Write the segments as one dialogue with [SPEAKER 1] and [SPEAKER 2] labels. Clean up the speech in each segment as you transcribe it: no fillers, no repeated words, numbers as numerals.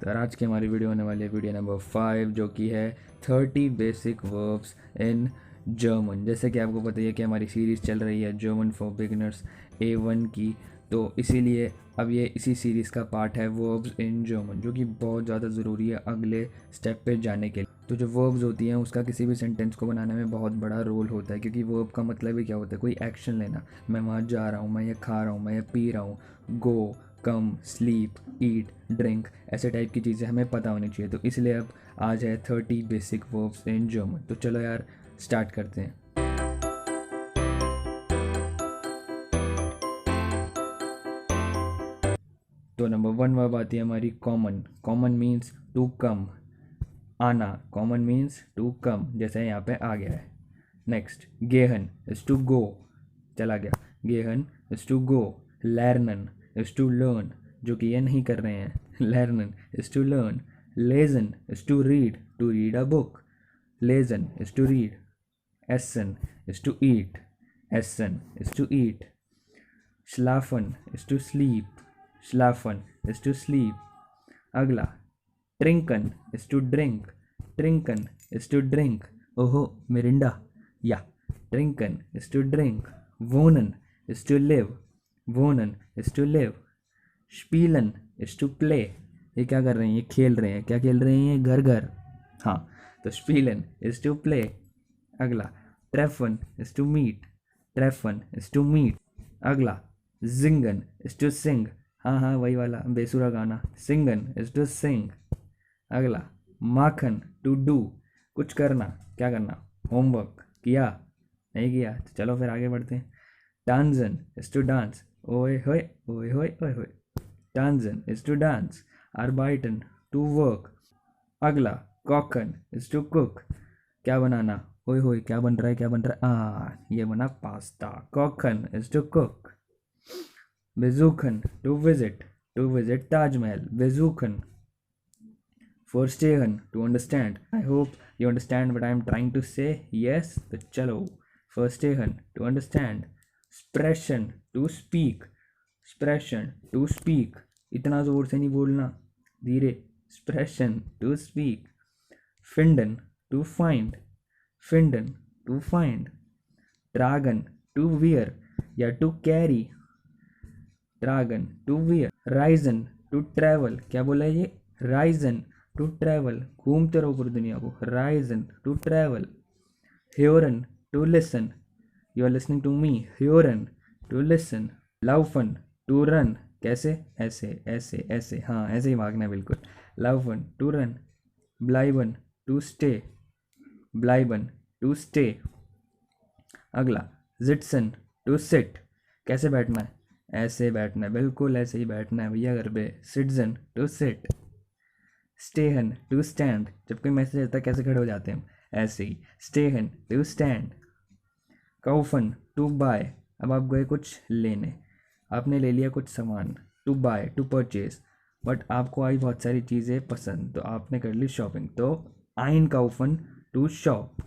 [SPEAKER 1] तो यार आज की हमारी वीडियो होने वाली है वीडियो नंबर 5, जो कि है 30 बेसिक वर्ब्स इन जर्मन। जैसे कि आपको पता ही है कि हमारी सीरीज़ चल रही है जर्मन फॉर बिगिनर्स A1 की, तो इसीलिए अब ये इसी सीरीज़ का पार्ट है वर्ब्स इन जर्मन, जो कि बहुत ज़्यादा ज़रूरी है अगले स्टेप पे जाने के लिए। तो जो वर्ब्स होती हैं उसका किसी भी सेंटेंस को बनाने में बहुत बड़ा रोल होता है, क्योंकि वर्ब का मतलब ही क्या होता है, कोई एक्शन लेना। मैं वहाँ जा रहा हूँ, मैं ये खा रहा हूँ, मैं ये पी रहा हूँ। गो, कम, स्लीप, ईट, ड्रिंक, ऐसे टाइप की चीज़ें हमें पता होनी चाहिए। तो इसलिए अब आज है 30 बेसिक वर्ब्स इन जर्मन। तो चलो यार स्टार्ट करते हैं। तो नंबर 1 वर्ब आती है हमारी कॉमन। कॉमन मीन्स टू कम, आना। कॉमन मीन्स टू कम, जैसे यहाँ पे आ गया है। नेक्स्ट, गेहन इज टू गो, चला गया। गेहन इज टू गो। लर्नन इज टू लर्न, जो कि ये नहीं कर रहे हैं। लर्नन इज टू लर्न। लेजन is to read a book. लेजन इज टू रीड। एसन इज टू ईट। एसन is to eat. schlafen is to sleep. schlafen is to sleep. अगला, trinken is to drink. trinken is to drink. ओहो Mirinda, या trinken is to drink. wohnen is to live. wohnen is to live. spielen is to play. ये क्या कर रहे हैं, ये खेल रहे हैं। क्या खेल रहे हैं, ये घर घर। हाँ, तो spielen is to play. अगला, treffen is to meet. treffen is to meet. अगला, जिंगन इज टू सिंग। हाँ हाँ, वही वाला बेसुरा गाना। सिंगन इज टू सिंग। अगला, माखन टू डू, कुछ करना। क्या करना, होमवर्क किया, नहीं किया, तो चलो फिर आगे बढ़ते हैं। डांजन इज टू डांस। ओए होए ओए होए ओए होए। डांजन इज टू डांस। आर्बाइटन टू वर्क। अगला, कॉकन इज टू कुक, क्या बनाना। ओए होए क्या बन रहा है, क्या बन रहा है, ये बना पास्ता। कॉकन is to cook. besuchen to visit Taj Mahal. besuchen. Verstehen, to understand. I hope you understand what I am trying to say. Yes, तो चलो। Verstehen, to understand. Sprechen, to speak. Sprechen, to speak. इतना जोर से नहीं बोलना, धीरे। Sprechen, to speak. Finden, to find. Finden, to find. Tragen, to wear या to carry. ड्रैगन टू वियर। राइजन टू ट्रैवल, क्या बोला है ये, राइजन टू ट्रैवल, घूमते रहो पूरी दुनिया को। राइजन टू ट्रैवल। ह्योरन to listen, you are listening to me. ह्योरन टू लिसन। लाउफन टू रन, कैसे, ऐसे ऐसे ऐसे, हाँ ऐसे ही भागना है बिल्कुल। लाउफन टू रन। ब्लाइबन टू स्टे। ब्लाइबन टू स्टे। अगला, जिट्सन टू सिट, कैसे बैठना है, ऐसे बैठना है, बिल्कुल ऐसे ही बैठना है भैया घर पे। सिटीजन टू सिट। स्टेहन टू स्टैंड, जब कोई मैसेज आता है कैसे खड़े हो जाते हैं हम, ऐसे ही। स्टेहन टू स्टैंड। काउफन टू बाय, अब आप गए कुछ लेने, आपने ले लिया कुछ सामान। To buy, to purchase, but आपको आई बहुत सारी चीज़ें पसंद, तो आपने कर ली शॉपिंग। तो आइन काउफन टू शॉप।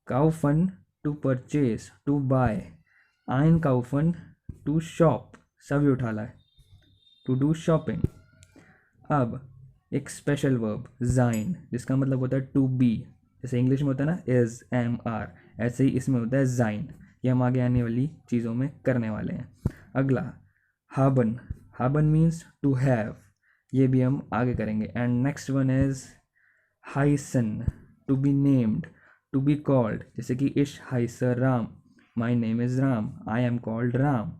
[SPEAKER 1] काउफन टू परचेज, टू बाय। आइन काउफन टू शॉप, सभी उठा ला है, टू डू शॉपिंग। अब एक स्पेशल वर्ब जाइन, जिसका मतलब होता है टू बी। जैसे इंग्लिश में होता है ना इज, एम, आर, ऐसे ही इसमें होता है जाइन। ये हम आगे आने वाली चीज़ों में करने वाले हैं। अगला, हाबन। हाबन मीन्स टू हैव, ये भी हम आगे करेंगे। एंड नेक्स्ट वन इज हाइसन, to be named, to be called. जैसे कि इश हाइसर Ram, my name is Ram, I am called Ram.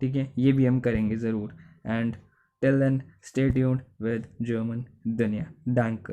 [SPEAKER 1] ठीक है, ये भी हम करेंगे ज़रूर। And till then stay tuned with German दुनिया। डैंक।